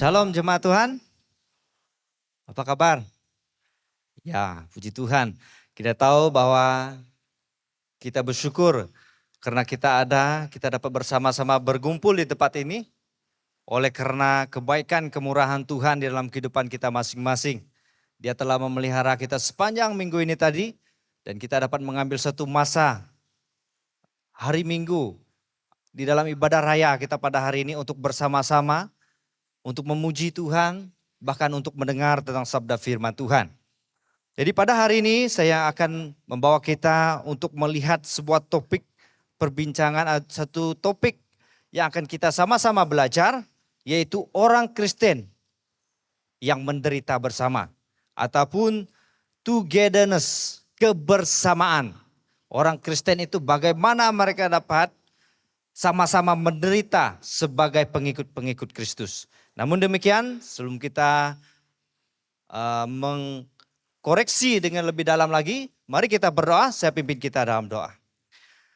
Shalom jemaat Tuhan, apa kabar? Ya, puji Tuhan. Kita tahu bahwa kita bersyukur karena kita dapat bersama-sama berkumpul di tempat ini. Oleh karena kebaikan kemurahan Tuhan di dalam kehidupan kita masing-masing. Dia telah memelihara kita sepanjang minggu ini tadi. Dan kita dapat mengambil satu masa hari Minggu di dalam ibadah raya kita pada hari ini untuk bersama-sama. Untuk memuji Tuhan, bahkan untuk mendengar tentang sabda firman Tuhan. Jadi pada hari ini saya akan membawa kita untuk melihat sebuah topik perbincangan, satu topik yang akan kita sama-sama belajar, yaitu orang Kristen yang menderita bersama. Ataupun togetherness, kebersamaan. Orang Kristen itu bagaimana mereka dapat sama-sama menderita sebagai pengikut-pengikut Kristus. Namun demikian, sebelum kita mengkoreksi dengan lebih dalam lagi, mari kita berdoa, saya pimpin kita dalam doa.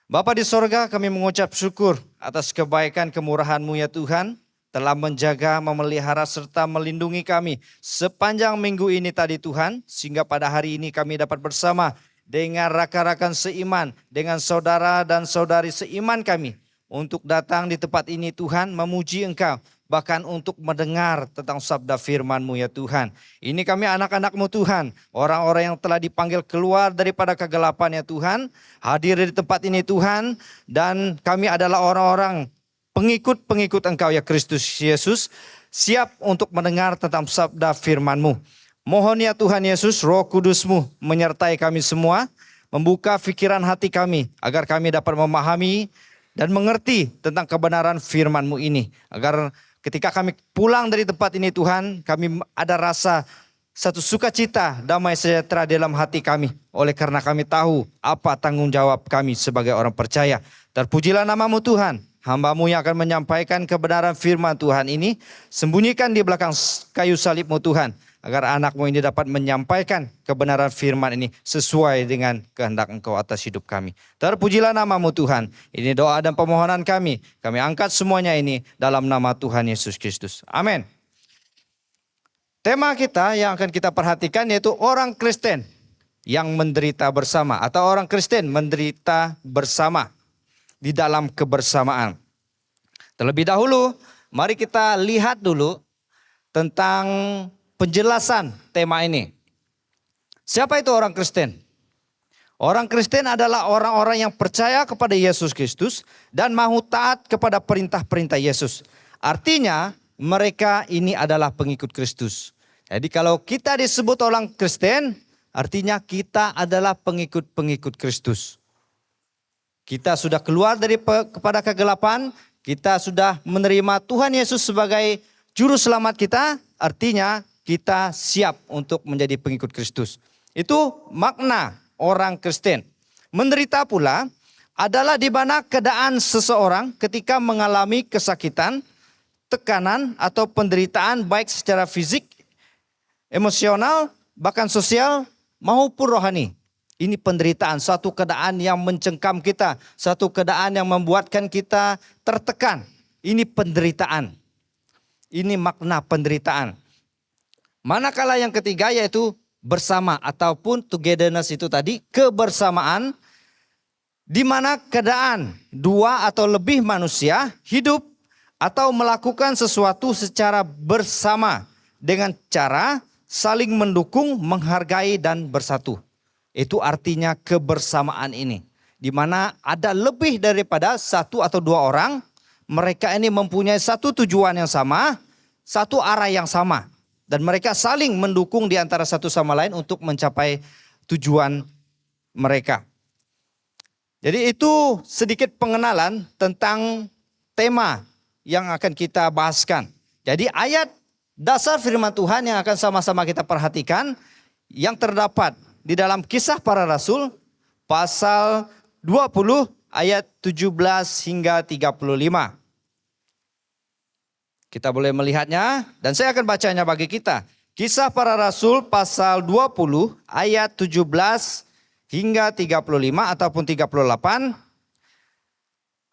Bapa di sorga, kami mengucap syukur atas kebaikan kemurahan-Mu ya Tuhan, telah menjaga, memelihara serta melindungi kami sepanjang minggu ini tadi Tuhan, sehingga pada hari ini kami dapat bersama dengan rakan-rakan seiman, dengan saudara dan saudari seiman kami, untuk datang di tempat ini Tuhan, memuji Engkau, bahkan untuk mendengar tentang sabda firman-Mu ya Tuhan. Ini kami anak-anak-Mu Tuhan, orang-orang yang telah dipanggil keluar daripada kegelapan ya Tuhan, hadir di tempat ini Tuhan, dan kami adalah orang-orang pengikut-pengikut Engkau ya Kristus Yesus, siap untuk mendengar tentang sabda firman-Mu. Mohon ya Tuhan Yesus, Roh Kudus-Mu menyertai kami semua, membuka pikiran hati kami, agar kami dapat memahami dan mengerti tentang kebenaran firman-Mu ini. Agar ketika kami pulang dari tempat ini Tuhan, kami ada rasa satu sukacita, damai sejahtera dalam hati kami. Oleh karena kami tahu apa tanggung jawab kami sebagai orang percaya. Terpujilah nama-Mu Tuhan. Hamba-Mu yang akan menyampaikan kebenaran firman Tuhan ini, sembunyikan di belakang kayu salib-Mu Tuhan. Agar anak-Mu ini dapat menyampaikan kebenaran firman ini sesuai dengan kehendak Engkau atas hidup kami. Terpujilah nama-Mu Tuhan. Ini doa dan permohonan kami. Kami angkat semuanya ini dalam nama Tuhan Yesus Kristus. Amin. Tema kita yang akan kita perhatikan yaitu orang Kristen yang menderita bersama. Atau orang Kristen menderita bersama di dalam kebersamaan. Terlebih dahulu, mari kita lihat dulu tentang penjelasan tema ini. Siapa itu orang Kristen? Orang Kristen adalah orang-orang yang percaya kepada Yesus Kristus dan mau taat kepada perintah-perintah Yesus. Artinya mereka ini adalah pengikut Kristus. Jadi kalau kita disebut orang Kristen, artinya kita adalah pengikut-pengikut Kristus. Kita sudah keluar kepada kegelapan, kita sudah menerima Tuhan Yesus sebagai juru selamat kita, artinya kita siap untuk menjadi pengikut Kristus. Itu makna orang Kristen. Menderita pula adalah di mana keadaan seseorang ketika mengalami kesakitan, tekanan atau penderitaan baik secara fisik, emosional, bahkan sosial maupun rohani. Ini penderitaan, suatu keadaan yang mencengkam kita, suatu keadaan yang membuatkan kita tertekan. Ini penderitaan. Ini makna penderitaan. Manakala yang ketiga yaitu bersama ataupun togetherness itu tadi, kebersamaan, di mana keadaan dua atau lebih manusia hidup atau melakukan sesuatu secara bersama dengan cara saling mendukung, menghargai dan bersatu. Itu artinya kebersamaan ini. Di mana ada lebih daripada satu atau dua orang, mereka ini mempunyai satu tujuan yang sama, satu arah yang sama. Dan mereka saling mendukung di antara satu sama lain untuk mencapai tujuan mereka. Jadi itu sedikit pengenalan tentang tema yang akan kita bahaskan. Jadi ayat dasar firman Tuhan yang akan sama-sama kita perhatikan yang terdapat di dalam Kisah Para Rasul pasal 20 ayat 17 hingga 35. Kita boleh melihatnya dan saya akan bacanya bagi kita. Kisah Para Rasul pasal 20 ayat 17 hingga 35 ataupun 38.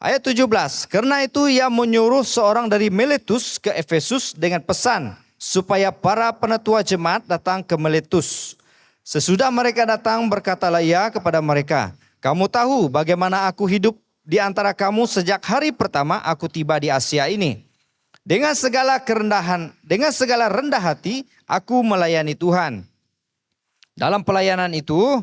Ayat 17, karena itu ia menyuruh seorang dari Miletus ke Efesus dengan pesan supaya para penetua jemaat datang ke Miletus. Sesudah mereka datang, berkatalah ia kepada mereka, kamu tahu bagaimana aku hidup di antara kamu sejak hari pertama aku tiba di Asia ini. Dengan segala rendah hati, aku melayani Tuhan. Dalam pelayanan itu,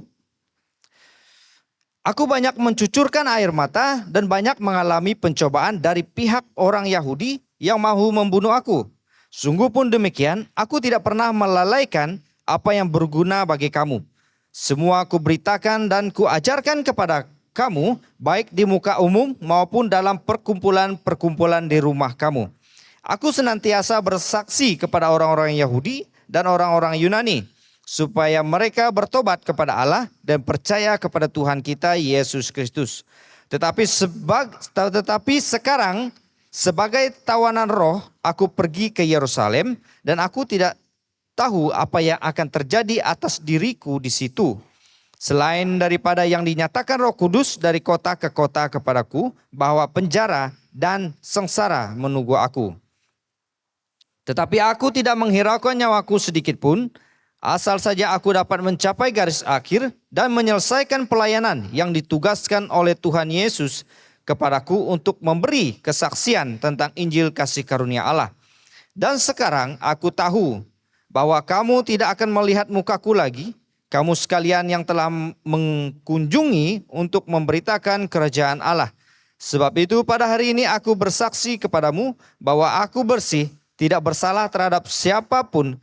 aku banyak mencucurkan air mata dan banyak mengalami pencobaan dari pihak orang Yahudi yang mahu membunuh aku. Sungguh pun demikian, aku tidak pernah melalaikan apa yang berguna bagi kamu. Semua aku beritakan dan kuajarkan kepada kamu, baik di muka umum maupun dalam perkumpulan-perkumpulan di rumah kamu. Aku senantiasa bersaksi kepada orang-orang Yahudi dan orang-orang Yunani, supaya mereka bertobat kepada Allah dan percaya kepada Tuhan kita Yesus Kristus. Tetapi sekarang sebagai tawanan roh, aku pergi ke Yerusalem dan aku tidak tahu apa yang akan terjadi atas diriku di situ. Selain daripada yang dinyatakan Roh Kudus dari kota ke kota kepadaku, bahwa penjara dan sengsara menunggu aku. Tetapi aku tidak menghiraukan nyawaku sedikit pun, asal saja aku dapat mencapai garis akhir dan menyelesaikan pelayanan yang ditugaskan oleh Tuhan Yesus kepadaku untuk memberi kesaksian tentang Injil kasih karunia Allah. Dan sekarang aku tahu bahwa kamu tidak akan melihat mukaku lagi, kamu sekalian yang telah mengunjungi untuk memberitakan kerajaan Allah. Sebab itu pada hari ini aku bersaksi kepadamu bahwa aku bersih, tidak bersalah terhadap siapapun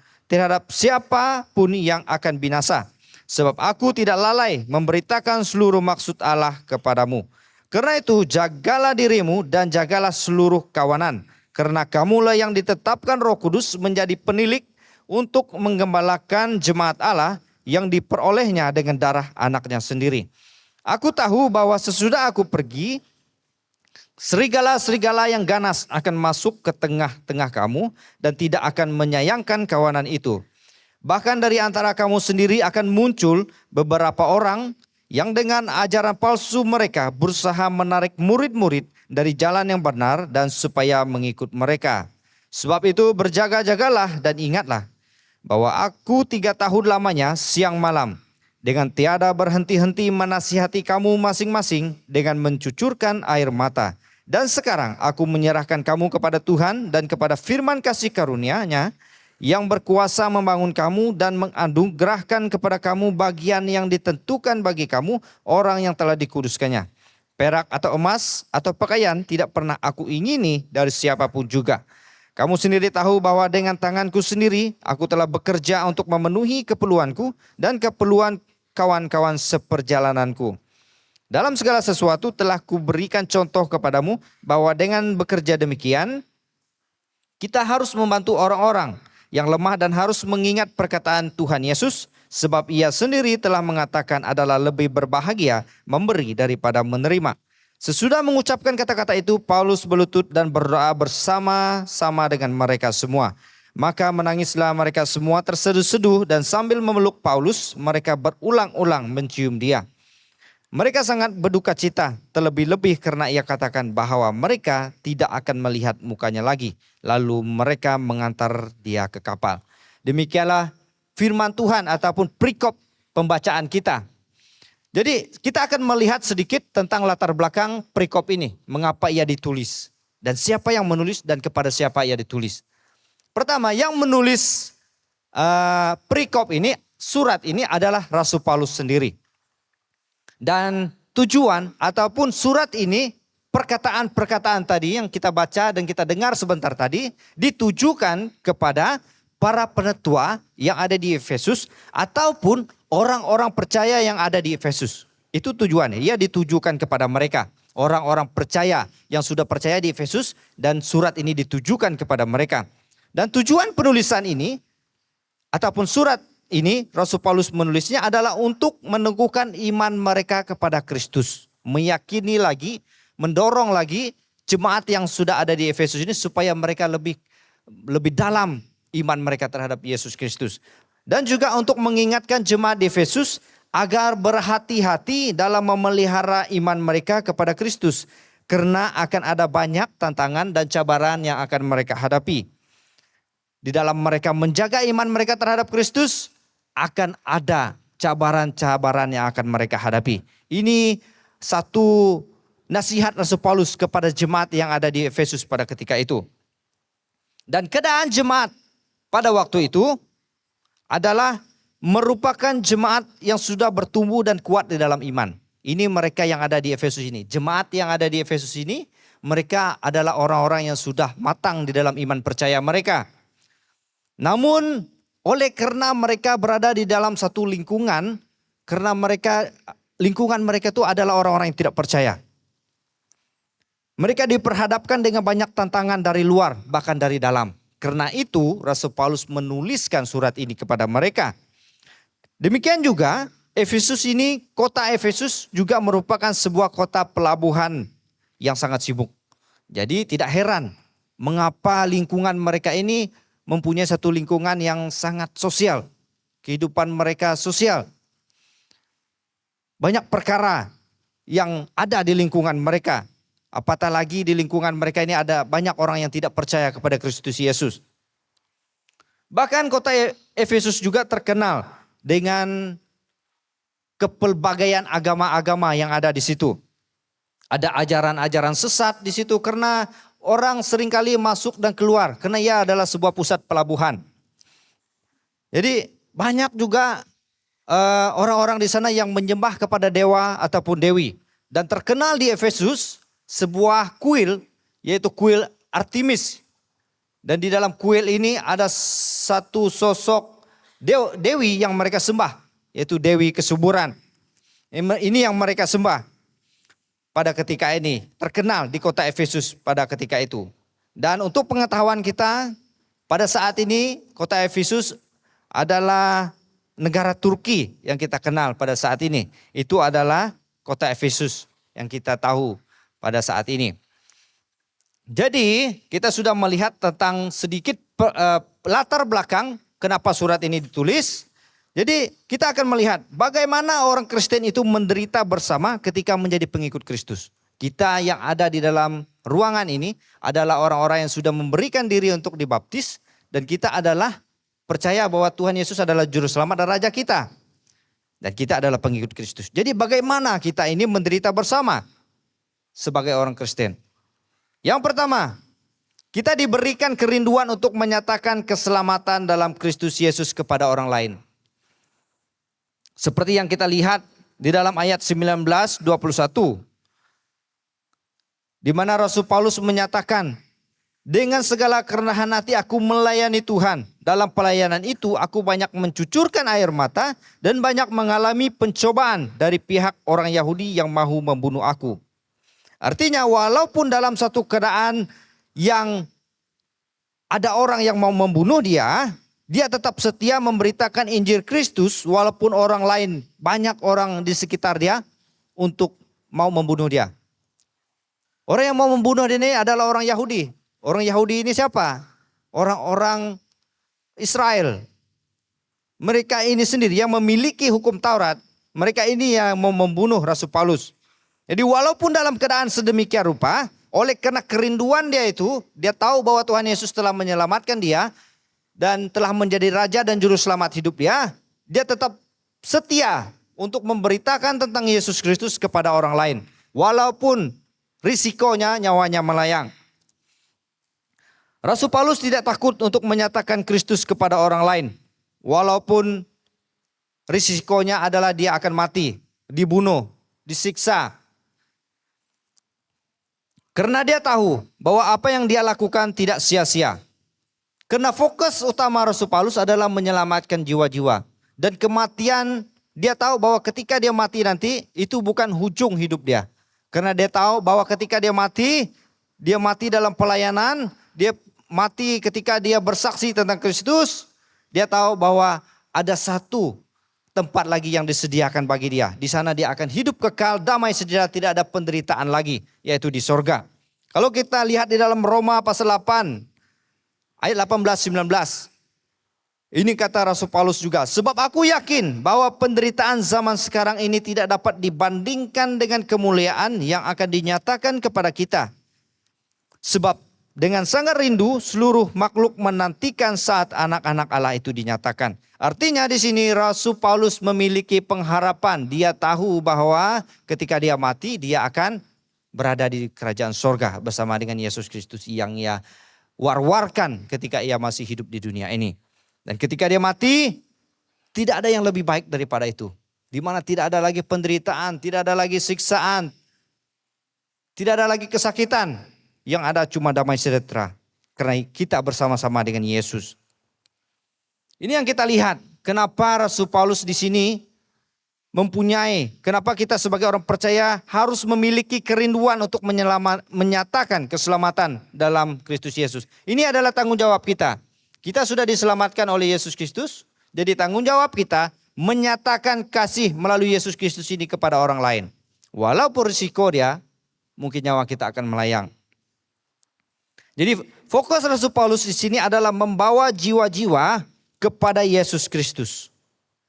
yang akan binasa. Sebab aku tidak lalai memberitakan seluruh maksud Allah kepadamu. Karena itu jagalah dirimu dan jagalah seluruh kawanan. Karena kamulah yang ditetapkan Roh Kudus menjadi penilik untuk menggembalakan jemaat Allah yang diperolehnya dengan darah anaknya sendiri. Aku tahu bahwa sesudah aku pergi, serigala-serigala yang ganas akan masuk ke tengah-tengah kamu dan tidak akan menyayangkan kawanan itu. Bahkan dari antara kamu sendiri akan muncul beberapa orang yang dengan ajaran palsu mereka berusaha menarik murid-murid dari jalan yang benar dan supaya mengikut mereka. Sebab itu berjaga-jagalah dan ingatlah bahwa aku 3 tahun lamanya siang malam dengan tiada berhenti-henti menasihati kamu masing-masing dengan mencucurkan air mata. Dan sekarang aku menyerahkan kamu kepada Tuhan dan kepada firman kasih karunia-Nya yang berkuasa membangun kamu dan menganugerahkan kepada kamu bagian yang ditentukan bagi kamu orang yang telah dikuduskannya. Perak atau emas atau pakaian tidak pernah aku ingini dari siapapun juga. Kamu sendiri tahu bahwa dengan tanganku sendiri aku telah bekerja untuk memenuhi keperluanku dan keperluan kawan-kawan seperjalananku. Dalam segala sesuatu telah kuberikan contoh kepadamu bahwa dengan bekerja demikian, kita harus membantu orang-orang yang lemah dan harus mengingat perkataan Tuhan Yesus, sebab ia sendiri telah mengatakan adalah lebih berbahagia memberi daripada menerima. Sesudah mengucapkan kata-kata itu, Paulus berlutut dan berdoa bersama-sama dengan mereka semua. Maka menangislah mereka semua terseduh-seduh dan sambil memeluk Paulus, mereka berulang-ulang mencium dia. Mereka sangat berduka cita, terlebih-lebih karena ia katakan bahwa mereka tidak akan melihat mukanya lagi. Lalu mereka mengantar dia ke kapal. Demikianlah firman Tuhan ataupun perikop pembacaan kita. Jadi kita akan melihat sedikit tentang latar belakang perikop ini. Mengapa ia ditulis dan siapa yang menulis dan kepada siapa ia ditulis. Pertama, yang menulis perikop ini, surat ini adalah Rasul Paulus sendiri. Dan tujuan ataupun surat ini, perkataan-perkataan tadi yang kita baca dan kita dengar sebentar tadi, ditujukan kepada para penetua yang ada di Efesus ataupun orang-orang percaya yang ada di Efesus. Itu tujuannya, ia ditujukan kepada mereka. Orang-orang percaya yang sudah percaya di Efesus dan surat ini ditujukan kepada mereka. Dan tujuan penulisan ini ataupun surat ini Rasul Paulus menulisnya adalah untuk meneguhkan iman mereka kepada Kristus. Meyakini lagi, mendorong lagi jemaat yang sudah ada di Efesus ini supaya mereka lebih dalam iman mereka terhadap Yesus Kristus. Dan juga untuk mengingatkan jemaat di Efesus agar berhati-hati dalam memelihara iman mereka kepada Kristus. Karena akan ada banyak tantangan dan cabaran yang akan mereka hadapi. Di dalam mereka menjaga iman mereka terhadap Kristus, akan ada cabaran-cabaran yang akan mereka hadapi. Ini satu nasihat Rasul Paulus kepada jemaat yang ada di Efesus pada ketika itu. Dan keadaan jemaat pada waktu itu adalah merupakan jemaat yang sudah bertumbuh dan kuat di dalam iman. Ini mereka yang ada di Efesus ini. Jemaat yang ada di Efesus ini, mereka adalah orang-orang yang sudah matang di dalam iman percaya mereka. Namun oleh karena mereka berada di dalam satu lingkungan, karena lingkungan mereka itu adalah orang-orang yang tidak percaya. Mereka diperhadapkan dengan banyak tantangan dari luar, bahkan dari dalam. Karena itu Rasul Paulus menuliskan surat ini kepada mereka. Demikian juga Efesus ini, kota Efesus juga merupakan sebuah kota pelabuhan yang sangat sibuk. Jadi tidak heran mengapa lingkungan mereka ini mempunyai satu lingkungan yang sangat sosial. Kehidupan mereka sosial. Banyak perkara yang ada di lingkungan mereka. Apatah lagi di lingkungan mereka ini ada banyak orang yang tidak percaya kepada Kristus Yesus. Bahkan kota Efesus juga terkenal dengan kepelbagaian agama-agama yang ada di situ. Ada ajaran-ajaran sesat di situ karena orang seringkali masuk dan keluar. Karena ia adalah sebuah pusat pelabuhan. Jadi banyak juga orang-orang di sana yang menyembah kepada dewa ataupun dewi. Dan terkenal di Efesus sebuah kuil, yaitu kuil Artemis. Dan di dalam kuil ini ada satu sosok dewi yang mereka sembah, yaitu Dewi Kesuburan. Ini yang mereka sembah pada ketika ini. Terkenal di kota Efesus pada ketika itu. Dan untuk pengetahuan kita, pada saat ini kota Efesus adalah negara Turki yang kita kenal pada saat ini. Itu adalah kota Efesus yang kita tahu pada saat ini. Jadi kita sudah melihat tentang sedikit latar belakang kenapa surat ini ditulis. Jadi kita akan melihat bagaimana orang Kristen itu menderita bersama ketika menjadi pengikut Kristus. Kita yang ada di dalam ruangan ini adalah orang-orang yang sudah memberikan diri untuk dibaptis. Dan kita adalah percaya bahwa Tuhan Yesus adalah juru selamat dan raja kita. Dan kita adalah pengikut Kristus. Jadi bagaimana kita ini menderita bersama sebagai orang Kristen. Yang pertama, kita diberikan kerinduan untuk menyatakan keselamatan dalam Kristus Yesus kepada orang lain. Seperti yang kita lihat di dalam ayat 19:21. Di mana Rasul Paulus menyatakan, dengan segala kerendahan hati aku melayani Tuhan. Dalam pelayanan itu aku banyak mencucurkan air mata dan banyak mengalami pencobaan dari pihak orang Yahudi yang mahu membunuh aku. Artinya walaupun dalam satu keadaan yang ada orang yang mau membunuh dia, dia tetap setia memberitakan Injil Kristus walaupun orang lain, banyak orang di sekitar dia untuk mau membunuh dia. Orang yang mau membunuh dia ini adalah orang Yahudi. Orang Yahudi ini siapa? Orang-orang Israel. Mereka ini sendiri yang memiliki hukum Taurat. Mereka ini yang mau membunuh Rasul Paulus. Jadi walaupun dalam keadaan sedemikian rupa, oleh karena kerinduan dia itu, dia tahu bahwa Tuhan Yesus telah menyelamatkan dia dan telah menjadi raja dan juru selamat hidup dia, dia tetap setia untuk memberitakan tentang Yesus Kristus kepada orang lain. Walaupun risikonya nyawanya melayang. Rasul Paulus tidak takut untuk menyatakan Kristus kepada orang lain. Walaupun risikonya adalah dia akan mati, dibunuh, disiksa. Karena dia tahu bahwa apa yang dia lakukan tidak sia-sia. Karena fokus utama Rasul Paulus adalah menyelamatkan jiwa-jiwa. Dan kematian, dia tahu bahwa ketika dia mati nanti, itu bukan ujung hidup dia. Karena dia tahu bahwa ketika dia mati dalam pelayanan, dia mati ketika dia bersaksi tentang Kristus. Dia tahu bahwa ada satu tempat lagi yang disediakan bagi dia. Di sana dia akan hidup kekal, damai sejahtera, tidak ada penderitaan lagi, yaitu di sorga. Kalau kita lihat di dalam Roma pasal 8, ayat 18-19. Ini kata Rasul Paulus juga, sebab aku yakin bahwa penderitaan zaman sekarang ini tidak dapat dibandingkan dengan kemuliaan yang akan dinyatakan kepada kita. Sebab dengan sangat rindu seluruh makhluk menantikan saat anak-anak Allah itu dinyatakan. Artinya di sini Rasul Paulus memiliki pengharapan. Dia tahu bahwa ketika dia mati dia akan berada di kerajaan sorga bersama dengan Yesus Kristus yang ia war-warkan ketika ia masih hidup di dunia ini. Dan ketika dia mati, tidak ada yang lebih baik daripada itu. Di mana tidak ada lagi penderitaan, tidak ada lagi siksaan, tidak ada lagi kesakitan. Yang ada cuma damai sejahtera. Karena kita bersama-sama dengan Yesus. Ini yang kita lihat. Kenapa Rasul Paulus di sini kenapa kita sebagai orang percaya harus memiliki kerinduan untuk menyatakan keselamatan dalam Kristus Yesus. Ini adalah tanggung jawab kita. Kita sudah diselamatkan oleh Yesus Kristus. Jadi tanggung jawab kita menyatakan kasih melalui Yesus Kristus ini kepada orang lain. Walaupun risiko dia, mungkin nyawa kita akan melayang. Jadi fokus Rasul Paulus di sini adalah membawa jiwa-jiwa kepada Yesus Kristus.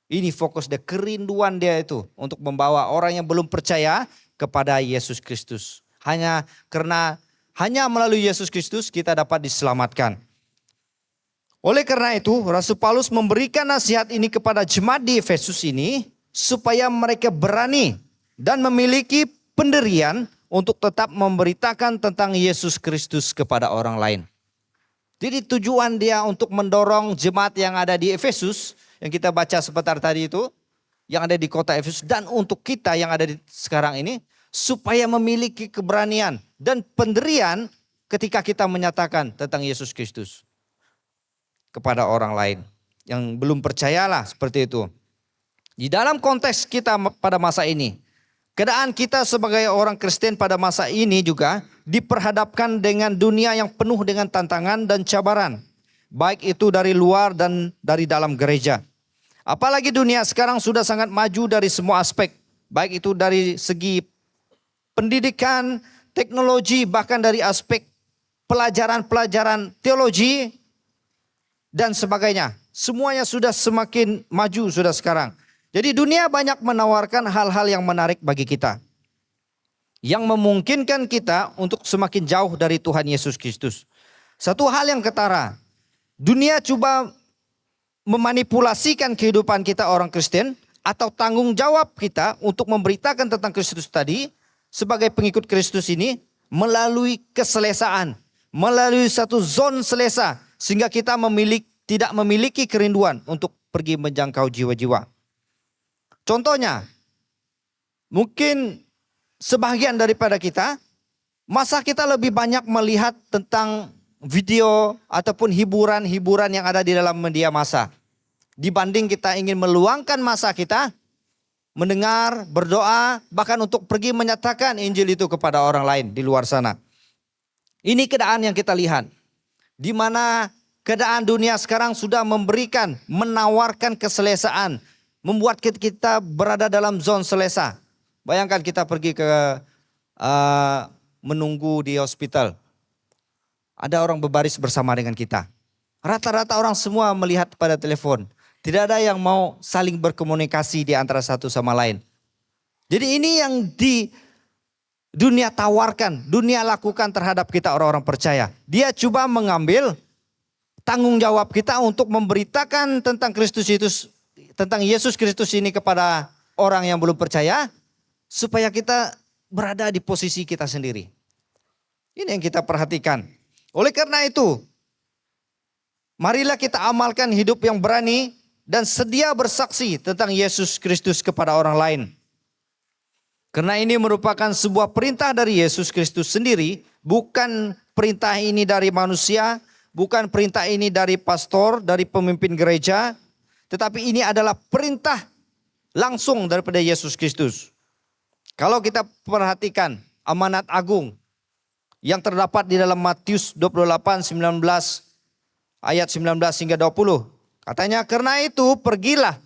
Ini fokus dia, kerinduan dia itu untuk membawa orang yang belum percaya kepada Yesus Kristus. Hanya melalui Yesus Kristus kita dapat diselamatkan. Oleh karena itu, Rasul Paulus memberikan nasihat ini kepada jemaat di Efesus ini supaya mereka berani dan memiliki pendirian untuk tetap memberitakan tentang Yesus Kristus kepada orang lain. Jadi tujuan dia untuk mendorong jemaat yang ada di Efesus, yang kita baca sebentar tadi itu, yang ada di kota Efesus, dan untuk kita yang ada di sekarang ini, supaya memiliki keberanian dan pendirian ketika kita menyatakan tentang Yesus Kristus kepada orang lain yang belum percayalah, seperti itu. Di dalam konteks kita pada masa ini, keadaan kita sebagai orang Kristen pada masa ini juga diperhadapkan dengan dunia yang penuh dengan tantangan dan cabaran, baik itu dari luar dan dari dalam gereja. Apalagi dunia sekarang sudah sangat maju dari semua aspek, baik itu dari segi pendidikan, teknologi, bahkan dari aspek pelajaran-pelajaran teologi dan sebagainya. Semuanya sudah semakin maju sudah sekarang. Jadi dunia banyak menawarkan hal-hal yang menarik bagi kita, yang memungkinkan kita untuk semakin jauh dari Tuhan Yesus Kristus. Satu hal yang ketara, dunia coba memanipulasikan kehidupan kita orang Kristen atau tanggung jawab kita untuk memberitakan tentang Kristus tadi sebagai pengikut Kristus ini melalui keselesaan, melalui satu zon selesa, sehingga kita tidak memiliki kerinduan untuk pergi menjangkau jiwa-jiwa. Contohnya, mungkin sebagian daripada kita, masa kita lebih banyak melihat tentang video ataupun hiburan-hiburan yang ada di dalam media massa. Dibanding kita ingin meluangkan masa kita, mendengar, berdoa, bahkan untuk pergi menyatakan Injil itu kepada orang lain di luar sana. Ini keadaan yang kita lihat. Di mana keadaan dunia sekarang sudah menawarkan keselesaan, membuat kita berada dalam zon selesa. Bayangkan kita pergi ke menunggu di hospital. Ada orang berbaris bersama dengan kita. Rata-rata orang semua melihat pada telepon. Tidak ada yang mau saling berkomunikasi di antara satu sama lain. Jadi ini yang di dunia tawarkan, dunia lakukan terhadap kita orang-orang percaya. Dia coba mengambil tanggung jawab kita untuk memberitakan tentang tentang Yesus Kristus ini kepada orang yang belum percaya, supaya kita berada di posisi kita sendiri. Ini yang kita perhatikan. Oleh karena itu, marilah kita amalkan hidup yang berani dan sedia bersaksi tentang Yesus Kristus kepada orang lain. Karena ini merupakan sebuah perintah dari Yesus Kristus sendiri, bukan perintah ini dari manusia, bukan perintah ini dari pastor, dari pemimpin gereja, tetapi ini adalah perintah langsung daripada Yesus Kristus. Kalau kita perhatikan amanat agung yang terdapat di dalam Matius 28, 19, ayat 19 hingga 20. Katanya, karena itu pergilah,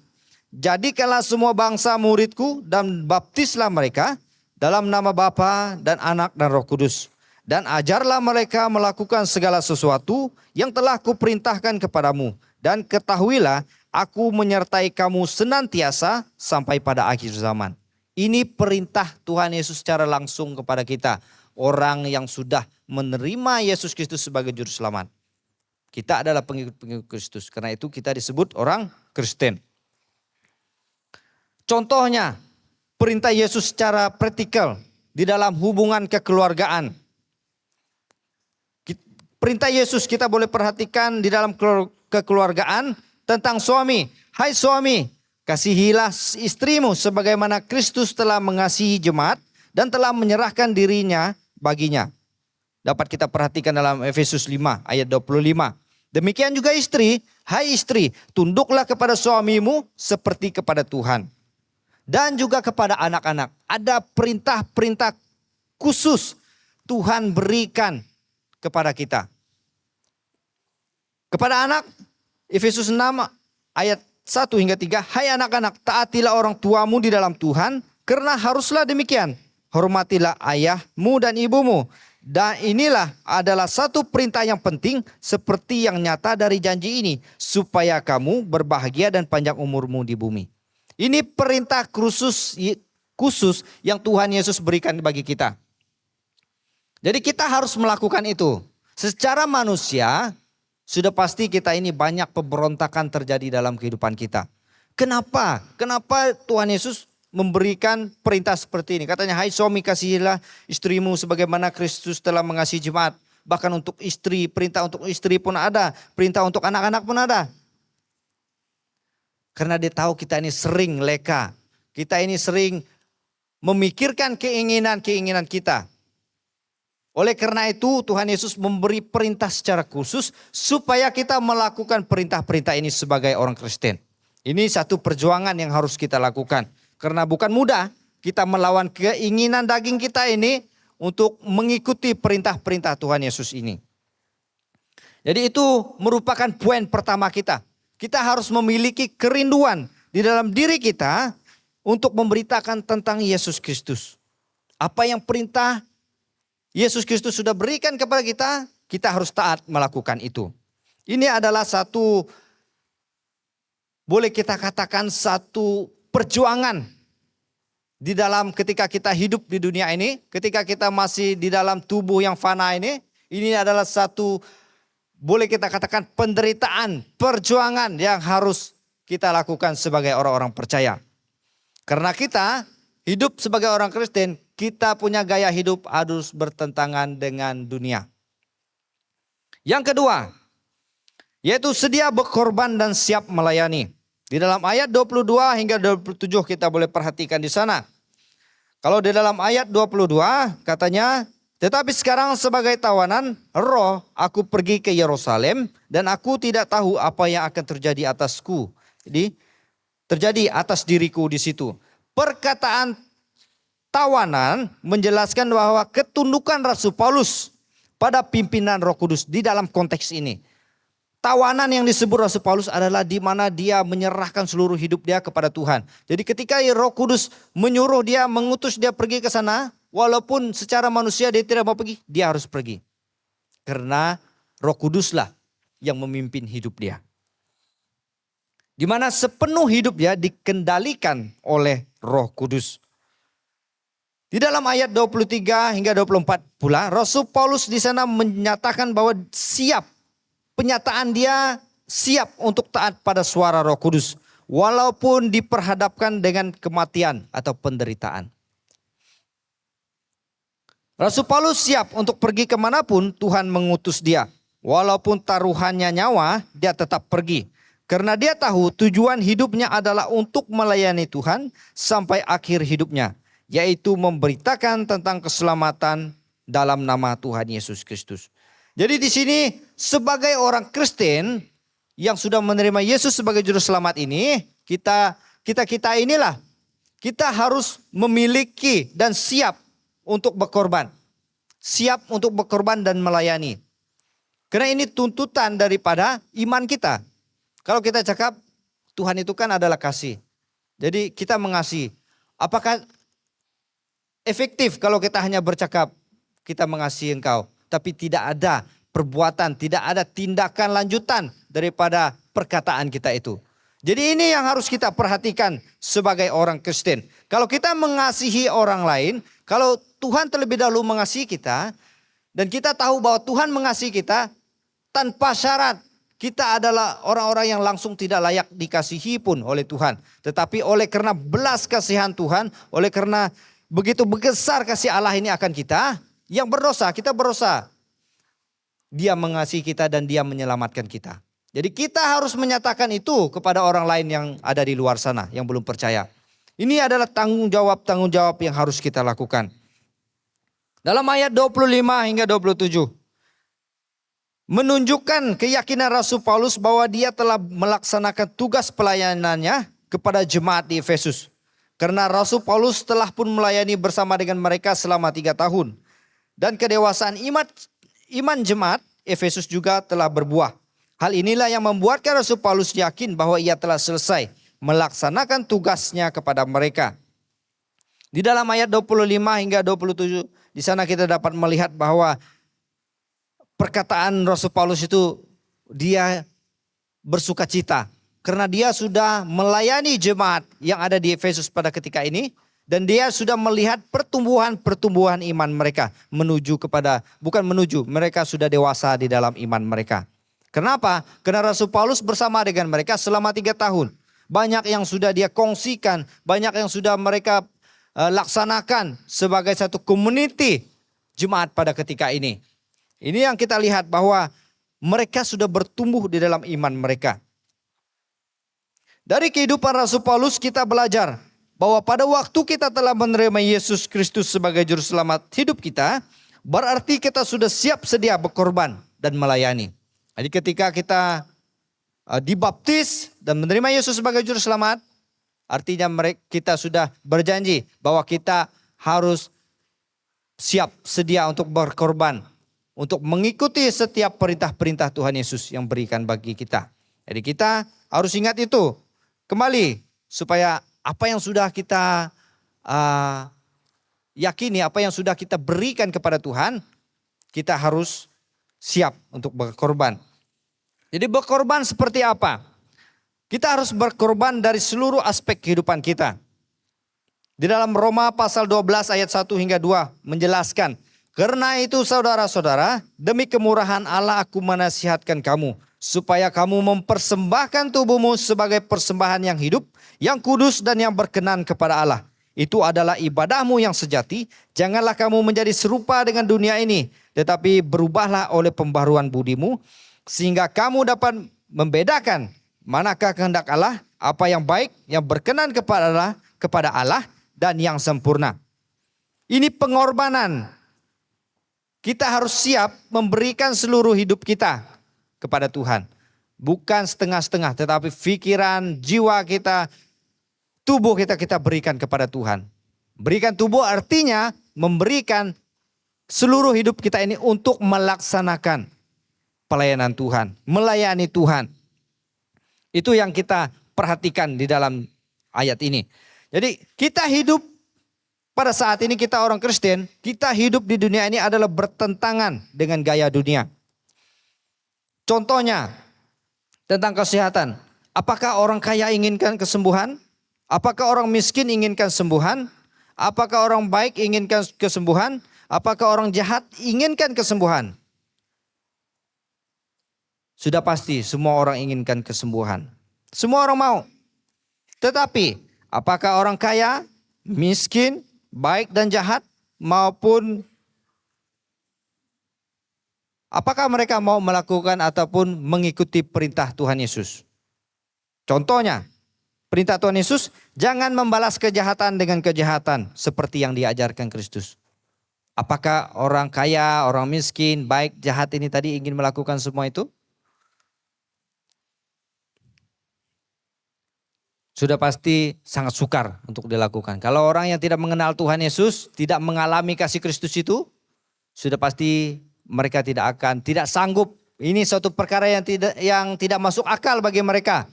jadikanlah semua bangsa muridku dan baptislah mereka dalam nama Bapa dan Anak dan Roh Kudus. Dan ajarlah mereka melakukan segala sesuatu yang telah kuperintahkan kepadamu. Dan ketahuilah, aku menyertai kamu senantiasa sampai pada akhir zaman. Ini perintah Tuhan Yesus secara langsung kepada kita. Orang yang sudah menerima Yesus Kristus sebagai juru selamat. Kita adalah pengikut-pengikut Kristus. Karena itu kita disebut orang Kristen. Contohnya, perintah Yesus secara praktikal di dalam hubungan kekeluargaan. Perintah Yesus kita boleh perhatikan di dalam kekeluargaan tentang suami. Hai suami, kasihilah istrimu sebagaimana Kristus telah mengasihi jemaat dan telah menyerahkan dirinya baginya. Dapat kita perhatikan dalam Efesus 5 ayat 25. Demikian juga istri, hai istri, tunduklah kepada suamimu seperti kepada Tuhan. Dan juga kepada anak-anak. Ada perintah-perintah khusus Tuhan berikan kepada kita. Kepada anak, Efesus 6 ayat 1 hingga 3. Hai anak-anak, taatilah orang tuamu di dalam Tuhan, karena haruslah demikian. Hormatilah ayahmu dan ibumu. Dan inilah adalah satu perintah yang penting seperti yang nyata dari janji ini. Supaya kamu berbahagia dan panjang umurmu di bumi. Ini perintah khusus yang Tuhan Yesus berikan bagi kita. Jadi kita harus melakukan itu. Secara manusia, sudah pasti kita ini banyak pemberontakan terjadi dalam kehidupan kita. Kenapa? Kenapa Tuhan Yesus memberikan perintah seperti ini? Katanya, hai suami kasihilah istrimu sebagaimana Kristus telah mengasihi jemaat. Bahkan untuk istri, perintah untuk istri pun ada. Perintah untuk anak-anak pun ada. Karena dia tahu kita ini sering leka. Kita ini sering memikirkan keinginan-keinginan kita. Oleh karena itu Tuhan Yesus memberi perintah secara khusus supaya kita melakukan perintah-perintah ini sebagai orang Kristen. Ini satu perjuangan yang harus kita lakukan. Karena bukan mudah kita melawan keinginan daging kita ini untuk mengikuti perintah-perintah Tuhan Yesus ini. Jadi itu merupakan poin pertama kita. Kita harus memiliki kerinduan di dalam diri kita untuk memberitakan tentang Yesus Kristus. Apa yang perintah Yesus Kristus sudah berikan kepada kita, kita harus taat melakukan itu. Ini adalah satu, boleh kita katakan satu perjuangan di dalam ketika kita hidup di dunia ini, ketika kita masih di dalam tubuh yang fana ini adalah satu, boleh kita katakan penderitaan, perjuangan yang harus kita lakukan sebagai orang-orang percaya. Karena kita hidup sebagai orang Kristen, kita punya gaya hidup harus bertentangan dengan dunia. Yang kedua, yaitu sedia berkorban dan siap melayani. Di dalam ayat 22 hingga 27 kita boleh perhatikan di sana. Kalau di dalam ayat 22 katanya, tetapi sekarang sebagai tawanan roh aku pergi ke Yerusalem dan aku tidak tahu apa yang akan terjadi atasku. Jadi terjadi atas diriku di situ. Perkataan tawanan menjelaskan bahwa ketundukan Rasul Paulus pada pimpinan Roh Kudus di dalam konteks ini. Tawanan yang disebut Rasul Paulus adalah di mana dia menyerahkan seluruh hidup dia kepada Tuhan. Jadi ketika Roh Kudus menyuruh dia, mengutus dia pergi ke sana, walaupun secara manusia dia tidak mau pergi, dia harus pergi. Karena Roh Kuduslah yang memimpin hidup dia. Di mana sepenuh hidup dia dikendalikan oleh Roh Kudus. Di dalam ayat 23 hingga 24 pula, Rasul Paulus di sana menyatakan bahwa siap. Penyataan dia siap untuk taat pada suara Roh Kudus. Walaupun diperhadapkan dengan kematian atau penderitaan. Rasul Paulus siap untuk pergi kemanapun Tuhan mengutus dia. Walaupun taruhannya nyawa, dia tetap pergi. Karena dia tahu tujuan hidupnya adalah untuk melayani Tuhan sampai akhir hidupnya. Yaitu memberitakan tentang keselamatan dalam nama Tuhan Yesus Kristus. Jadi di sini sebagai orang Kristen yang sudah menerima Yesus sebagai juru selamat ini, kita inilah kita harus memiliki dan siap untuk berkorban. Siap untuk berkorban dan melayani. Karena ini tuntutan daripada iman kita. Kalau kita cakap Tuhan itu kan adalah kasih. Jadi kita mengasihi. Apakah efektif kalau kita hanya bercakap kita mengasihi engkau, tapi tidak ada perbuatan, tidak ada tindakan lanjutan daripada perkataan kita itu. Jadi ini yang harus kita perhatikan sebagai orang Kristen. Kalau kita mengasihi orang lain, kalau Tuhan terlebih dahulu mengasihi kita, dan kita tahu bahwa Tuhan mengasihi kita tanpa syarat. Kita adalah orang-orang yang langsung tidak layak dikasihi pun oleh Tuhan. Tetapi oleh karena belas kasihan Tuhan, oleh karena begitu besar kasih Allah ini akan kita, yang berdosa, kita berdosa. Dia mengasihi kita dan dia menyelamatkan kita. Jadi kita harus menyatakan itu kepada orang lain yang ada di luar sana, yang belum percaya. Ini adalah tanggung jawab yang harus kita lakukan. Dalam ayat 25 hingga 27. Menunjukkan keyakinan Rasul Paulus bahwa dia telah melaksanakan tugas pelayanannya kepada jemaat di Efesus. Karena Rasul Paulus telah pun melayani bersama dengan mereka selama 3 tahun. Dan kedewasaan iman jemaat Efesus juga telah berbuah. Hal inilah yang membuatkan Rasul Paulus yakin bahwa ia telah selesai melaksanakan tugasnya kepada mereka. Di dalam ayat 25 hingga 27, di sana kita dapat melihat bahwa perkataan Rasul Paulus itu dia bersuka cita. Karena dia sudah melayani jemaat yang ada di Efesus pada ketika ini. Dan dia sudah melihat pertumbuhan iman mereka. Mereka sudah dewasa di dalam iman mereka. Kenapa? Karena Rasul Paulus bersama dengan mereka selama 3 tahun. Banyak yang sudah dia kongsikan, banyak yang sudah mereka laksanakan sebagai satu community jemaat pada ketika ini. Ini yang kita lihat bahwa mereka sudah bertumbuh di dalam iman mereka. Dari kehidupan Rasul Paulus kita belajar bahwa pada waktu kita telah menerima Yesus Kristus sebagai juru selamat hidup kita, berarti kita sudah siap sedia berkorban dan melayani. Jadi ketika kita dibaptis dan menerima Yesus sebagai juru selamat, artinya kita sudah berjanji bahwa kita harus siap sedia untuk berkorban, untuk mengikuti setiap perintah-perintah Tuhan Yesus yang berikan bagi kita. Jadi kita harus ingat itu kembali supaya apa yang sudah kita yakini, apa yang sudah kita berikan kepada Tuhan, kita harus siap untuk berkorban. Jadi berkorban seperti apa? Kita harus berkorban dari seluruh aspek kehidupan kita. Di dalam Roma pasal 12 ayat 1 hingga 2 menjelaskan, karena itu saudara-saudara, demi kemurahan Allah aku menasihatkan kamu, supaya kamu mempersembahkan tubuhmu sebagai persembahan yang hidup, yang kudus dan yang berkenan kepada Allah. Itu adalah ibadahmu yang sejati. Janganlah kamu menjadi serupa dengan dunia ini, tetapi berubahlah oleh pembaruan budimu, sehingga kamu dapat membedakan manakah kehendak Allah, apa yang baik, yang berkenan kepada Allah dan yang sempurna. Ini pengorbanan. Kita harus siap memberikan seluruh hidup kita kepada Tuhan. Bukan setengah-setengah, tetapi pikiran, jiwa kita, tubuh kita berikan kepada Tuhan. Berikan tubuh artinya memberikan seluruh hidup kita ini untuk melaksanakan pelayanan Tuhan, melayani Tuhan. Itu yang kita perhatikan di dalam ayat ini. Jadi kita hidup pada saat ini, kita orang Kristen, kita hidup di dunia ini adalah bertentangan dengan gaya dunia. Contohnya tentang kesehatan. Apakah orang kaya inginkan kesembuhan? Apakah orang miskin inginkan kesembuhan? Apakah orang baik inginkan kesembuhan? Apakah orang jahat inginkan kesembuhan? Sudah pasti semua orang inginkan kesembuhan. Semua orang mau. Tetapi apakah orang kaya, miskin, baik dan jahat, maupun apakah mereka mau melakukan ataupun mengikuti perintah Tuhan Yesus? Contohnya, perintah Tuhan Yesus, jangan membalas kejahatan dengan kejahatan seperti yang diajarkan Kristus. Apakah orang kaya, orang miskin, baik, jahat ini tadi ingin melakukan semua itu? Sudah pasti sangat sukar untuk dilakukan. Kalau orang yang tidak mengenal Tuhan Yesus, tidak mengalami kasih Kristus itu, sudah pasti mereka tidak sanggup. Ini suatu perkara yang tidak masuk akal bagi mereka.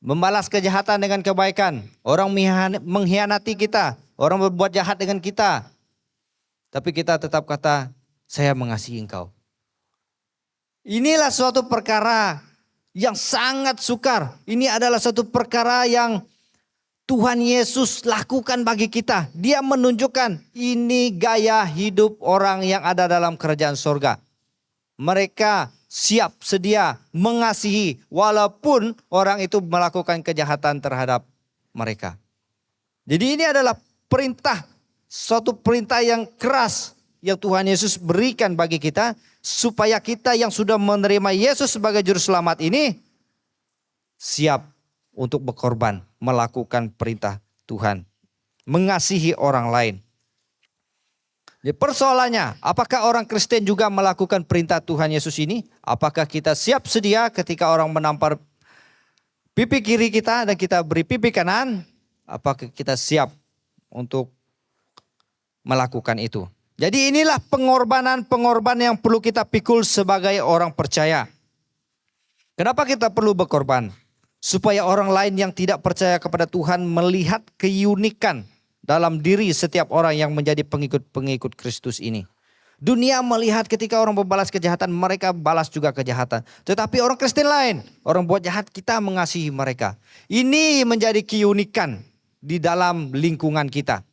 Membalas kejahatan dengan kebaikan. Orang mengkhianati kita, orang berbuat jahat dengan kita. Tapi kita tetap kata, saya mengasihi engkau. Inilah suatu perkara yang sangat sukar. Ini adalah satu perkara yang Tuhan Yesus lakukan bagi kita. Dia menunjukkan ini gaya hidup orang yang ada dalam kerajaan sorga. Mereka siap sedia mengasihi walaupun orang itu melakukan kejahatan terhadap mereka. Jadi ini adalah perintah, suatu perintah yang keras yang Tuhan Yesus berikan bagi kita. Supaya kita yang sudah menerima Yesus sebagai juru selamat ini siap untuk berkorban, melakukan perintah Tuhan, mengasihi orang lain. Jadi persoalannya, apakah orang Kristen juga melakukan perintah Tuhan Yesus ini? Apakah kita siap sedia ketika orang menampar pipi kiri kita dan kita beri pipi kanan? Apakah kita siap untuk melakukan itu? Jadi inilah pengorbanan yang perlu kita pikul sebagai orang percaya. Kenapa kita perlu berkorban? Supaya orang lain yang tidak percaya kepada Tuhan melihat keunikan dalam diri setiap orang yang menjadi pengikut Kristus ini. Dunia melihat ketika orang membalas kejahatan, mereka balas juga kejahatan. Tetapi orang Kristen lain, orang buat jahat, kita mengasihi mereka. Ini menjadi keunikan di dalam lingkungan kita.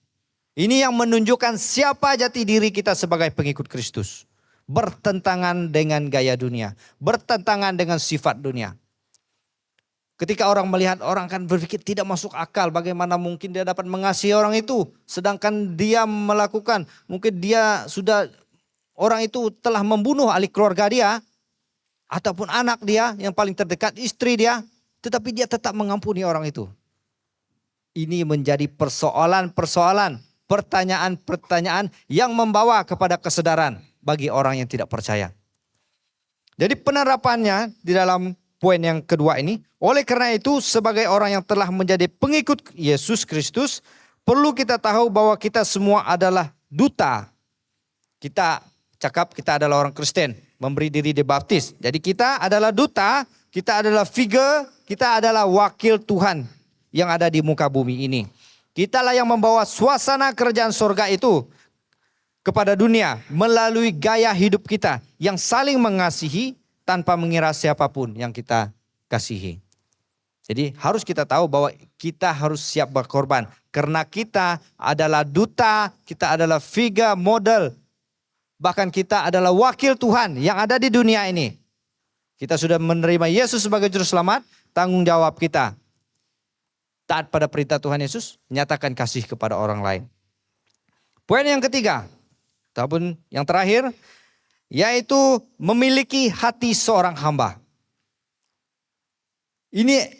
Ini yang menunjukkan siapa jati diri kita sebagai pengikut Kristus. Bertentangan dengan gaya dunia. Bertentangan dengan sifat dunia. Ketika orang melihat, orang akan berpikir tidak masuk akal. Bagaimana mungkin dia dapat mengasihi orang itu. Sedangkan dia melakukan, mungkin dia sudah, orang itu telah membunuh ahli keluarga dia. Ataupun anak dia yang paling terdekat, istri dia. Tetapi dia tetap mengampuni orang itu. Ini menjadi persoalan-persoalan. Pertanyaan-pertanyaan yang membawa kepada kesadaran bagi orang yang tidak percaya. Jadi penerapannya di dalam poin yang kedua ini, oleh karena itu sebagai orang yang telah menjadi pengikut Yesus Kristus, perlu kita tahu bahwa kita semua adalah duta. Kita cakap kita adalah orang Kristen, memberi diri dibaptis. Jadi kita adalah duta, kita adalah figure, kita adalah wakil Tuhan yang ada di muka bumi ini. Kitalah yang membawa suasana kerajaan sorga itu kepada dunia melalui gaya hidup kita yang saling mengasihi tanpa mengira siapapun yang kita kasihi. Jadi harus kita tahu bahwa kita harus siap berkorban. Karena kita adalah duta, kita adalah figur model. Bahkan kita adalah wakil Tuhan yang ada di dunia ini. Kita sudah menerima Yesus sebagai juru selamat, tanggung jawab kita. Taat pada perintah Tuhan Yesus, nyatakan kasih kepada orang lain. Poin yang ketiga, ataupun yang terakhir, yaitu memiliki hati seorang hamba. Ini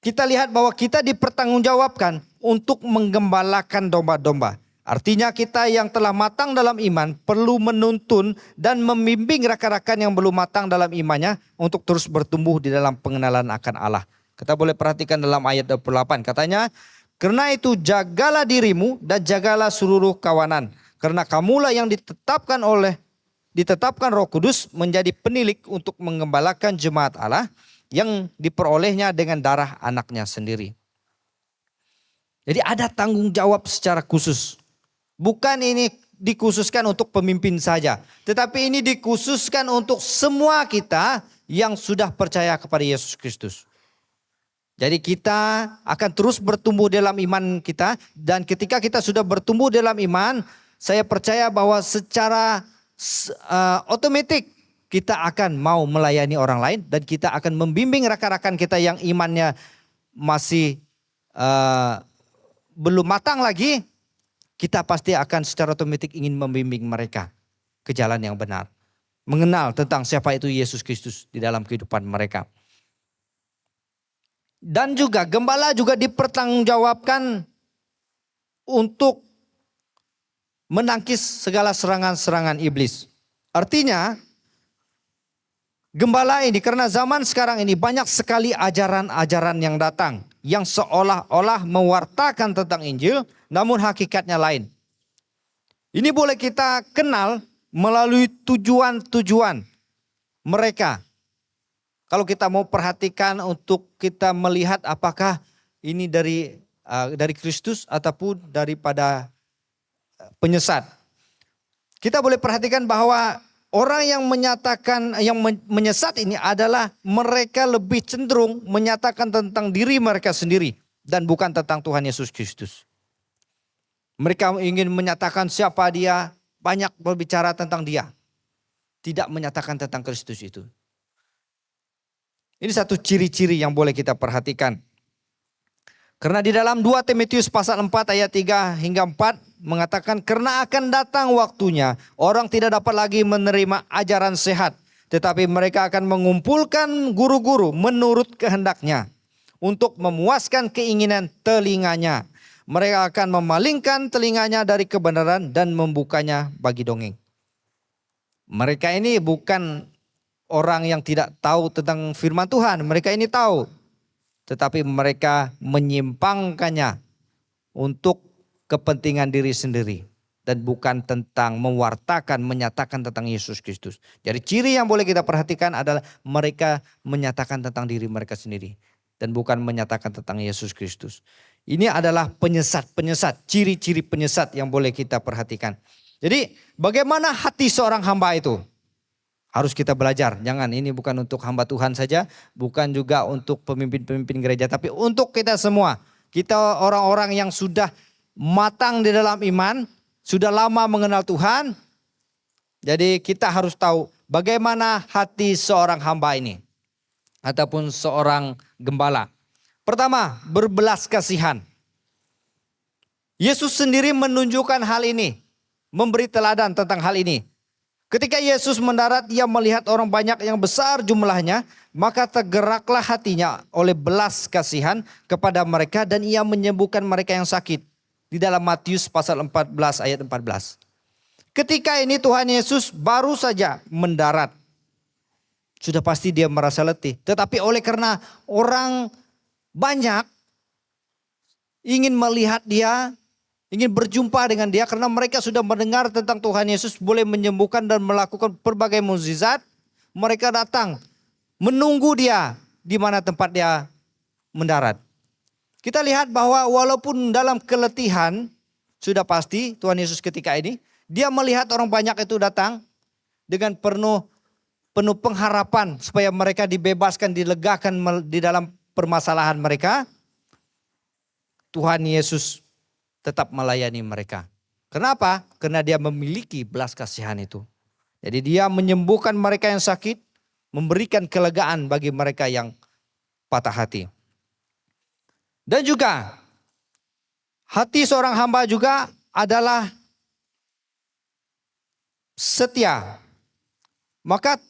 kita lihat bahwa kita dipertanggungjawabkan untuk menggembalakan domba-domba. Artinya kita yang telah matang dalam iman perlu menuntun dan membimbing rakan-rakan yang belum matang dalam imannya untuk terus bertumbuh di dalam pengenalan akan Allah. Kita boleh perhatikan dalam ayat 28. Katanya, karena itu jagalah dirimu dan jagalah seluruh kawanan. Karena kamulah yang ditetapkan Roh Kudus menjadi penilik untuk menggembalakan jemaat Allah yang diperolehnya dengan darah anaknya sendiri. Jadi ada tanggung jawab secara khusus. Bukan ini dikhususkan untuk pemimpin saja. Tetapi ini dikhususkan untuk semua kita yang sudah percaya kepada Yesus Kristus. Jadi kita akan terus bertumbuh dalam iman kita. Dan ketika kita sudah bertumbuh dalam iman, saya percaya bahwa secara otomatis kita akan mau melayani orang lain. Dan kita akan membimbing rakan-rakan kita yang imannya masih belum matang lagi. Kita pasti akan secara otomatis ingin membimbing mereka ke jalan yang benar. Mengenal tentang siapa itu Yesus Kristus di dalam kehidupan mereka. Dan juga gembala juga dipertanggungjawabkan untuk menangkis segala serangan-serangan iblis. Artinya gembala ini karena zaman sekarang ini banyak sekali ajaran-ajaran yang datang. Yang seolah-olah mewartakan tentang Injil namun hakikatnya lain. Ini boleh kita kenal melalui tujuan-tujuan mereka. Kalau kita mau perhatikan untuk kita melihat apakah ini dari Kristus ataupun daripada penyesat. Kita boleh perhatikan bahwa orang yang menyatakan, yang menyesat ini adalah mereka lebih cenderung menyatakan tentang diri mereka sendiri dan bukan tentang Tuhan Yesus Kristus. Mereka ingin menyatakan siapa dia, banyak berbicara tentang dia, tidak menyatakan tentang Kristus itu. Ini satu ciri-ciri yang boleh kita perhatikan. Karena di dalam 2 Timotius pasal 4 ayat 3 hingga 4 mengatakan, karena akan datang waktunya orang tidak dapat lagi menerima ajaran sehat, tetapi mereka akan mengumpulkan guru-guru menurut kehendaknya untuk memuaskan keinginan telinganya. Mereka akan memalingkan telinganya dari kebenaran dan membukanya bagi dongeng. Mereka ini bukan orang yang tidak tahu tentang firman Tuhan, mereka ini tahu. Tetapi mereka menyimpangkannya untuk kepentingan diri sendiri. Dan bukan tentang mewartakan, menyatakan tentang Yesus Kristus. Jadi ciri yang boleh kita perhatikan adalah mereka menyatakan tentang diri mereka sendiri. Dan bukan menyatakan tentang Yesus Kristus. Ini adalah penyesat-penyesat, ciri-ciri penyesat yang boleh kita perhatikan. Jadi bagaimana hati seorang hamba itu? Harus kita belajar, jangan, ini bukan untuk hamba Tuhan saja, bukan juga untuk pemimpin-pemimpin gereja, tapi untuk kita semua. Kita orang-orang yang sudah matang di dalam iman, sudah lama mengenal Tuhan. Jadi kita harus tahu bagaimana hati seorang hamba ini, ataupun seorang gembala. Pertama, berbelas kasihan. Yesus sendiri menunjukkan hal ini, memberi teladan tentang hal ini. Ketika Yesus mendarat, ia melihat orang banyak yang besar jumlahnya, maka tergeraklah hatinya oleh belas kasihan kepada mereka dan ia menyembuhkan mereka yang sakit. Di dalam Matius pasal 14 ayat 14. Ketika ini Tuhan Yesus baru saja mendarat. Sudah pasti dia merasa letih. Tetapi oleh karena orang banyak ingin melihat dia, ingin berjumpa dengan dia karena mereka sudah mendengar tentang Tuhan Yesus boleh menyembuhkan dan melakukan berbagai mukjizat. Mereka datang menunggu dia di mana tempat dia mendarat. Kita lihat bahwa walaupun dalam keletihan, sudah pasti Tuhan Yesus ketika ini, dia melihat orang banyak itu datang dengan penuh pengharapan supaya mereka dibebaskan, dilegakan di dalam permasalahan mereka. Tuhan Yesus tetap melayani mereka. Kenapa? Karena dia memiliki belas kasihan itu. Jadi dia menyembuhkan mereka yang sakit, memberikan kelegaan bagi mereka yang patah hati. Dan juga hati seorang hamba juga adalah setia. Maka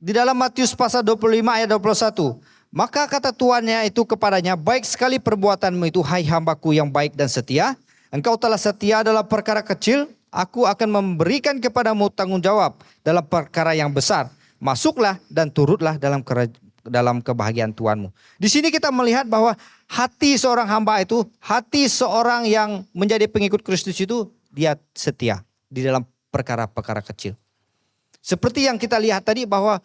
di dalam Matius pasal 25 ayat 21, maka kata tuannya itu kepadanya, baik sekali perbuatanmu itu, hai hambaku yang baik dan setia. Engkau telah setia dalam perkara kecil, aku akan memberikan kepadamu tanggung jawab dalam perkara yang besar. Masuklah dan turutlah dalam kebahagiaan Tuhanmu. Di sini kita melihat bahwa hati seorang hamba itu, hati seorang yang menjadi pengikut Kristus itu, dia setia di dalam perkara-perkara kecil. Seperti yang kita lihat tadi bahwa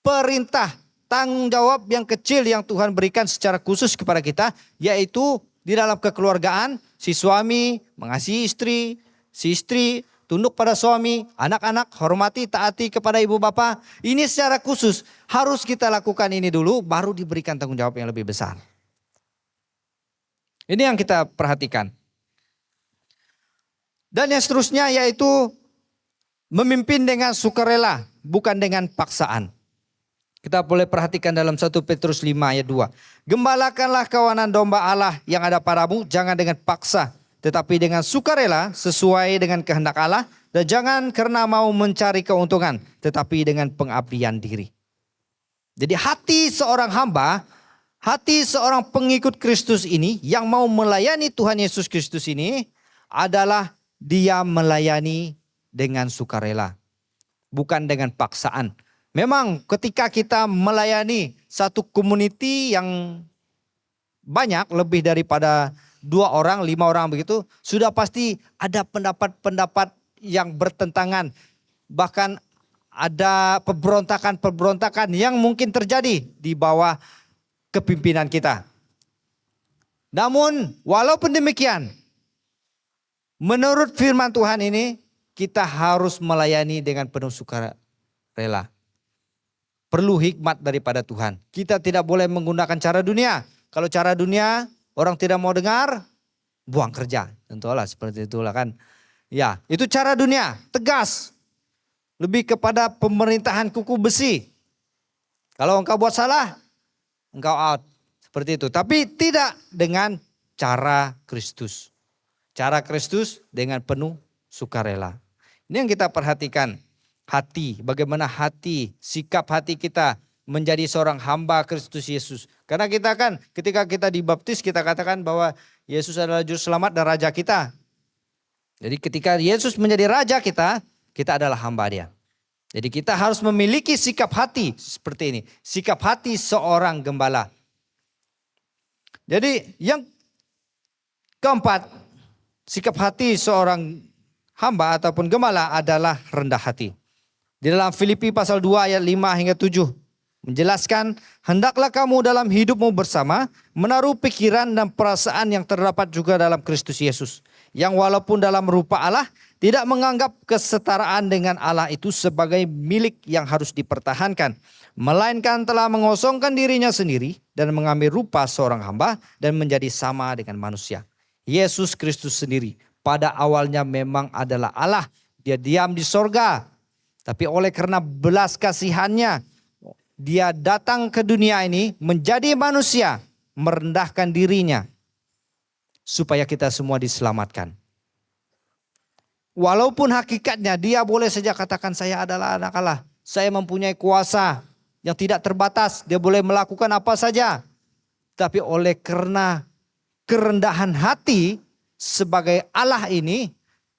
perintah, tanggung jawab yang kecil yang Tuhan berikan secara khusus kepada kita, yaitu di dalam kekeluargaan, si suami mengasihi istri, si istri tunduk pada suami, anak-anak hormati, taati kepada ibu bapa. Ini secara khusus harus kita lakukan ini dulu, baru diberikan tanggung jawab yang lebih besar. Ini yang kita perhatikan. Dan yang seterusnya yaitu memimpin dengan sukarela, bukan dengan paksaan. Kita boleh perhatikan dalam 1 Petrus 5 ayat 2. Gembalakanlah kawanan domba Allah yang ada padamu, jangan dengan paksa, tetapi dengan sukarela sesuai dengan kehendak Allah. Dan jangan karena mau mencari keuntungan, tetapi dengan pengabdian diri. Jadi hati seorang hamba, hati seorang pengikut Kristus ini yang mau melayani Tuhan Yesus Kristus ini adalah dia melayani dengan sukarela, bukan dengan paksaan. Memang ketika kita melayani satu community yang banyak, lebih daripada 2 orang, 5 orang begitu, sudah pasti ada pendapat-pendapat yang bertentangan. Bahkan ada pemberontakan-pemberontakan yang mungkin terjadi di bawah kepimpinan kita. Namun walaupun demikian, menurut firman Tuhan ini, kita harus melayani dengan penuh sukarela. Perlu hikmat daripada Tuhan. Kita tidak boleh menggunakan cara dunia. Kalau cara dunia orang tidak mau dengar, buang kerja. Tentulah seperti itulah kan. Ya, itu cara dunia, tegas. Lebih kepada pemerintahan kuku besi. Kalau engkau buat salah, engkau out. Seperti itu. Tapi tidak dengan cara Kristus. Cara Kristus dengan penuh sukarela. Ini yang kita perhatikan. Hati, bagaimana hati, sikap hati kita menjadi seorang hamba Kristus Yesus. Karena kita kan ketika kita dibaptis kita katakan bahwa Yesus adalah juru selamat dan raja kita. Jadi ketika Yesus menjadi raja kita, kita adalah hamba Dia. Jadi kita harus memiliki sikap hati seperti ini. Sikap hati seorang gembala. Jadi yang keempat, sikap hati seorang hamba ataupun gembala adalah rendah hati. Di dalam Filipi pasal 2 ayat 5 hingga 7 menjelaskan, hendaklah kamu dalam hidupmu bersama menaruh pikiran dan perasaan yang terdapat juga dalam Kristus Yesus. Yang walaupun dalam rupa Allah tidak menganggap kesetaraan dengan Allah itu sebagai milik yang harus dipertahankan. Melainkan telah mengosongkan dirinya sendiri dan mengambil rupa seorang hamba dan menjadi sama dengan manusia. Yesus Kristus sendiri pada awalnya memang adalah Allah. Dia diam di sorga. Tapi oleh karena belas kasihannya, Dia datang ke dunia ini menjadi manusia, merendahkan dirinya, supaya kita semua diselamatkan. Walaupun hakikatnya dia boleh saja katakan saya adalah anak Allah, saya mempunyai kuasa yang tidak terbatas, dia boleh melakukan apa saja. Tapi oleh karena kerendahan hati sebagai Allah ini,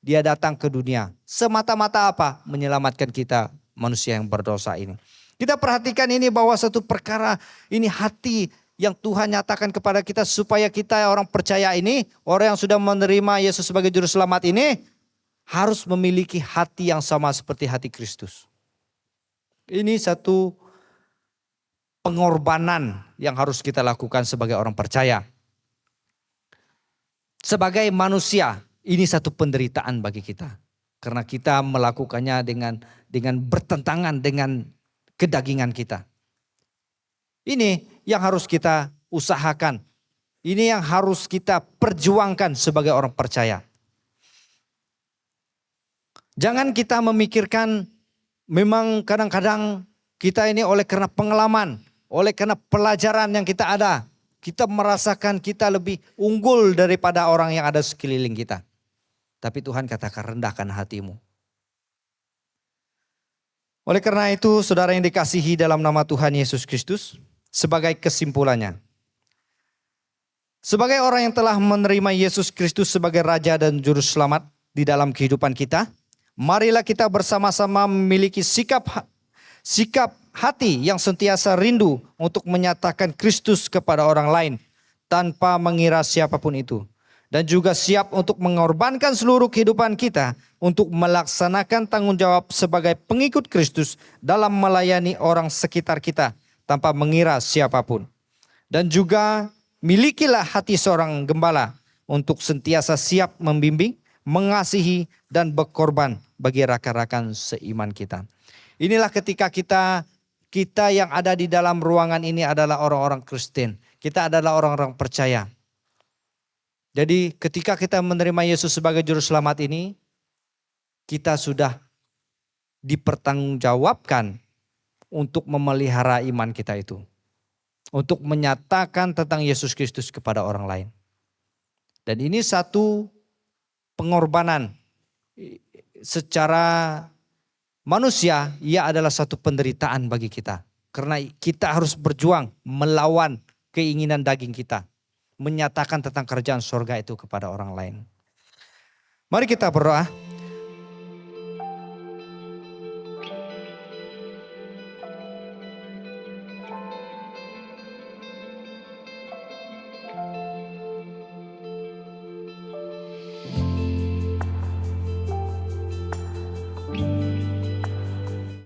Dia datang ke dunia. Semata-mata apa? Menyelamatkan kita manusia yang berdosa ini. Kita perhatikan ini bahwa satu perkara ini hati yang Tuhan nyatakan kepada kita supaya kita orang percaya ini, orang yang sudah menerima Yesus sebagai juru selamat ini harus memiliki hati yang sama seperti hati Kristus. Ini satu pengorbanan yang harus kita lakukan sebagai orang percaya. Sebagai manusia, ini satu penderitaan bagi kita. Karena kita melakukannya dengan bertentangan dengan kedagingan kita. Ini yang harus kita usahakan. Ini yang harus kita perjuangkan sebagai orang percaya. Jangan kita memikirkan memang kadang-kadang kita ini oleh karena pengalaman, oleh karena pelajaran yang kita ada, kita merasakan kita lebih unggul daripada orang yang ada sekeliling kita. Tapi Tuhan katakan rendahkan hatimu. Oleh karena itu saudara yang dikasihi dalam nama Tuhan Yesus Kristus, sebagai kesimpulannya. Sebagai orang yang telah menerima Yesus Kristus sebagai Raja dan Juru Selamat di dalam kehidupan kita, marilah kita bersama-sama memiliki sikap hati yang sentiasa rindu untuk menyatakan Kristus kepada orang lain tanpa mengira siapapun itu. Dan juga siap untuk mengorbankan seluruh kehidupan kita untuk melaksanakan tanggung jawab sebagai pengikut Kristus dalam melayani orang sekitar kita tanpa mengira siapapun. Dan juga milikilah hati seorang gembala untuk sentiasa siap membimbing, mengasihi dan berkorban bagi rakan-rakan seiman kita. Inilah ketika kita yang ada di dalam ruangan ini adalah orang-orang Kristen. Kita adalah orang-orang percaya. Jadi ketika kita menerima Yesus sebagai juru selamat ini, kita sudah dipertanggungjawabkan untuk memelihara iman kita itu. Untuk menyatakan tentang Yesus Kristus kepada orang lain. Dan ini satu pengorbanan. Secara manusia, ia adalah satu penderitaan bagi kita. Karena kita harus berjuang melawan keinginan daging kita. Menyatakan tentang kerajaan surga itu kepada orang lain. Mari kita berdoa.